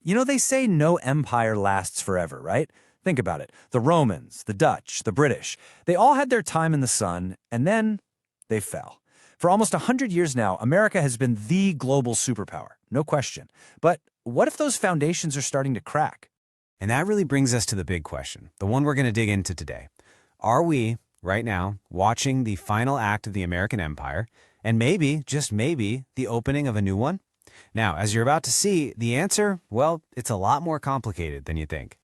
They say no empire lasts forever, right? Think about it. The Romans, the Dutch, the British, they all had their time in the sun, and then they fell. For almost 100 years now, America has been the global superpower, no question. But what if those foundations are starting to crack? And that really brings us to the big question, the one we're going to dig into today. Are we, right now, watching the final act of the American empire, and maybe, just maybe, the opening of a new one? Now, as you're about to see, the answer, well, it's a lot more complicated than you think.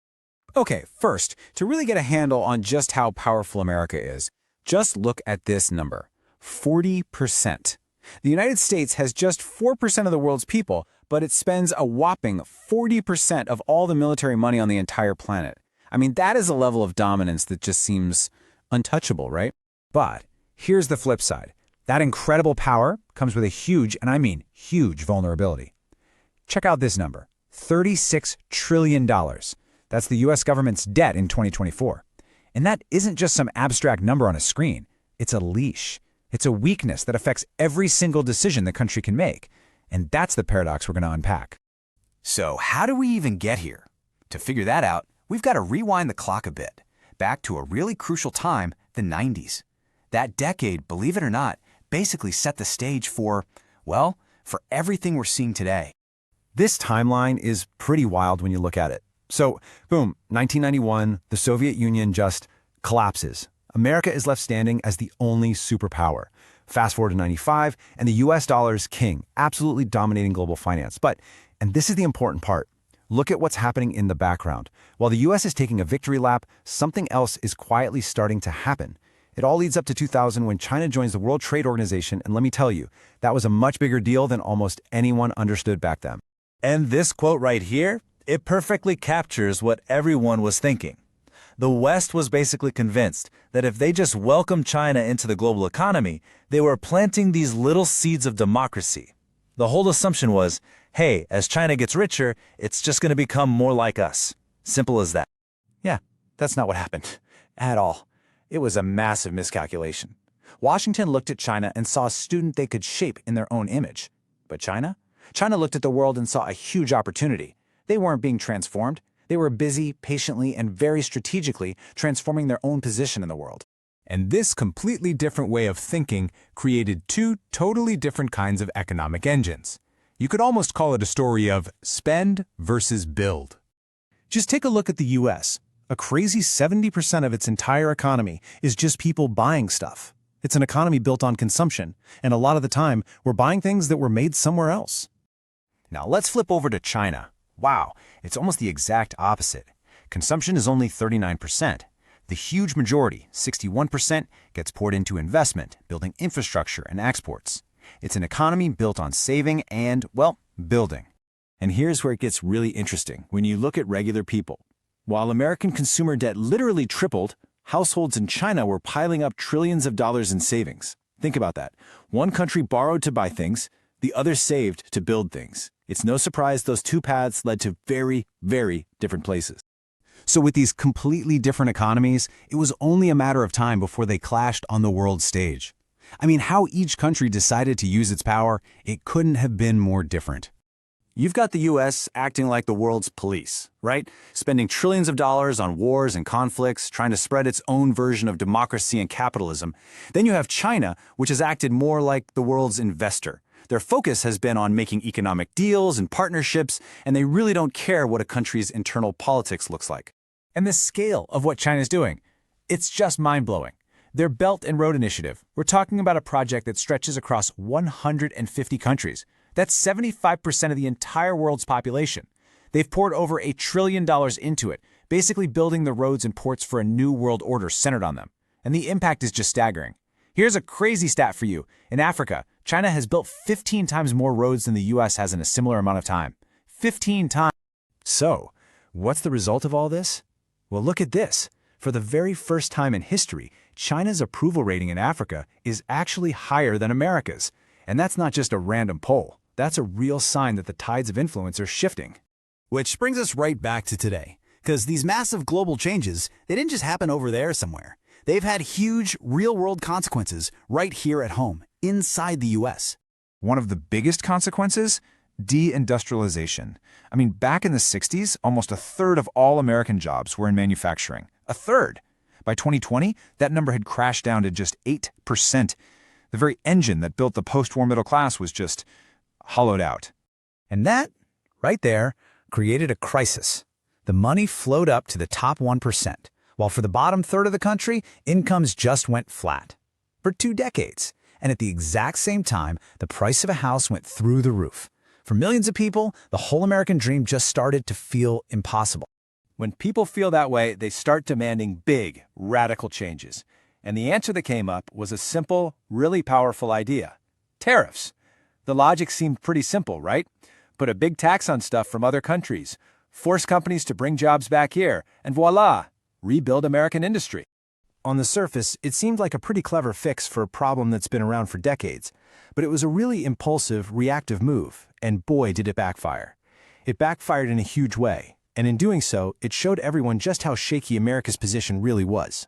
Okay, first, to really get a handle on just how powerful America is, just look at this number, 40%. The United States has just 4% of the world's people, but it spends a whopping 40% of all the military money on the entire planet. I mean, that is a level of dominance that just seems untouchable, right? But here's the flip side. That incredible power comes with a huge, and I mean huge, vulnerability. Check out this number, $36 trillion. That's the U.S. government's debt in 2024. And that isn't just some abstract number on a screen. It's a leash. It's a weakness that affects every single decision the country can make. And that's the paradox we're going to unpack. So how do we even get here? To figure that out, we've got to rewind the clock a bit, back to a really crucial time, the 90s. That decade, believe it or not, basically set the stage for, well, for everything we're seeing today. This timeline is pretty wild when you look at it. So, boom, 1991, the Soviet Union just collapses. America is left standing as the only superpower. Fast forward to 95, and the US dollar is king, absolutely dominating global finance. But, and this is the important part, look at what's happening in the background. While the US is taking a victory lap, something else is quietly starting to happen. It all leads up to 2000 when China joins the World Trade Organization, and let me tell you, that was a much bigger deal than almost anyone understood back then. And this quote right here, it perfectly captures what everyone was thinking. The West was basically convinced that if they just welcomed China into the global economy, they were planting these little seeds of democracy. The whole assumption was, hey, as China gets richer, it's just going to become more like us. Simple as that. Yeah, that's not what happened at all. It was a massive miscalculation. Washington looked at China and saw a student they could shape in their own image. But China? China looked at the world and saw a huge opportunity. They weren't being transformed. They were busy, patiently, and very strategically transforming their own position in the world. And this completely different way of thinking created two totally different kinds of economic engines. You could almost call it a story of spend versus build. Just take a look at the US. A crazy 70% of its entire economy is just people buying stuff. It's an economy built on consumption, and a lot of the time, we're buying things that were made somewhere else. Now let's flip over to China. Wow, it's almost the exact opposite. Consumption is only 39%. The huge majority, 61%, gets poured into investment, building infrastructure and exports. It's an economy built on saving and, well, building. And here's where it gets really interesting when you look at regular people. While American consumer debt literally tripled, households in China were piling up trillions of dollars in savings. Think about that. One country borrowed to buy things, the other saved to build things. It's no surprise those two paths led to very, very different places. So with these completely different economies, it was only a matter of time before they clashed on the world stage. I mean, how each country decided to use its power, it couldn't have been more different. You've got the US acting like the world's police, right? Spending trillions of dollars on wars and conflicts, trying to spread its own version of democracy and capitalism. Then you have China, which has acted more like the world's investor. Their focus has been on making economic deals and partnerships, and they really don't care what a country's internal politics looks like. And the scale of what China's doing, it's just mind-blowing. Their Belt and Road Initiative, we're talking about a project that stretches across 150 countries. That's 75% of the entire world's population. They've poured over $1 trillion into it, basically building the roads and ports for a new world order centered on them. And the impact is just staggering. Here's a crazy stat for you. In Africa, China has built 15 times more roads than the US has in a similar amount of time. 15 times. So, what's the result of all this? Well, look at this. For the very first time in history, China's approval rating in Africa is actually higher than America's. And that's not just a random poll. That's a real sign that the tides of influence are shifting. Which brings us right back to today. Because these massive global changes, they didn't just happen over there somewhere. They've had huge, real-world consequences right here at home, inside the US. One of the biggest consequences? Deindustrialization. I mean, back in the 60s, almost a third of all American jobs were in manufacturing. A third! By 2020, that number had crashed down to just 8%. The very engine that built the post-war middle class was just hollowed out. And that, right there, created a crisis. The money flowed up to the top 1%, while for the bottom third of the country, incomes just went flat. For 2 decades. And at the exact same time, the price of a house went through the roof. For millions of people, the whole American dream just started to feel impossible. When people feel that way, they start demanding big, radical changes. And the answer that came up was a simple, really powerful idea. Tariffs. The logic seemed pretty simple, right? Put a big tax on stuff from other countries, force companies to bring jobs back here, and voila, rebuild American industry. On the surface, it seemed like a pretty clever fix for a problem that's been around for decades. But it was a really impulsive, reactive move, and boy did it backfire. It backfired in a huge way, and in doing so, it showed everyone just how shaky America's position really was.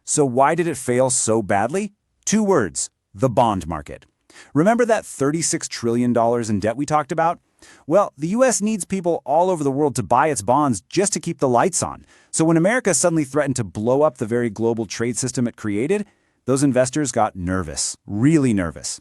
So why did it fail so badly? 2 words: the bond market. Remember that $36 trillion in debt we talked about? Well, the U.S. needs people all over the world to buy its bonds just to keep the lights on. So when America suddenly threatened to blow up the very global trade system it created, those investors got nervous, really nervous.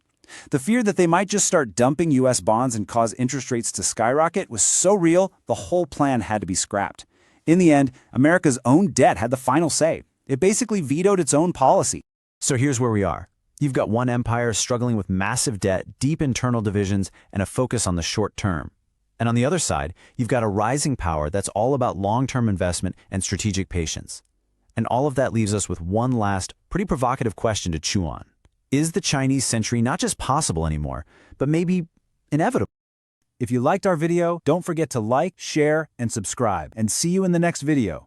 The fear that they might just start dumping U.S. bonds and cause interest rates to skyrocket was so real, the whole plan had to be scrapped. In the end, America's own debt had the final say. It basically vetoed its own policy. So here's where we are. You've got one empire struggling with massive debt, deep internal divisions, and a focus on the short term. And on the other side, you've got a rising power that's all about long-term investment and strategic patience. And all of that leaves us with one last, pretty provocative question to chew on. Is the Chinese century not just possible anymore, but maybe inevitable? If you liked our video, don't forget to like, share, and subscribe, and see you in the next video.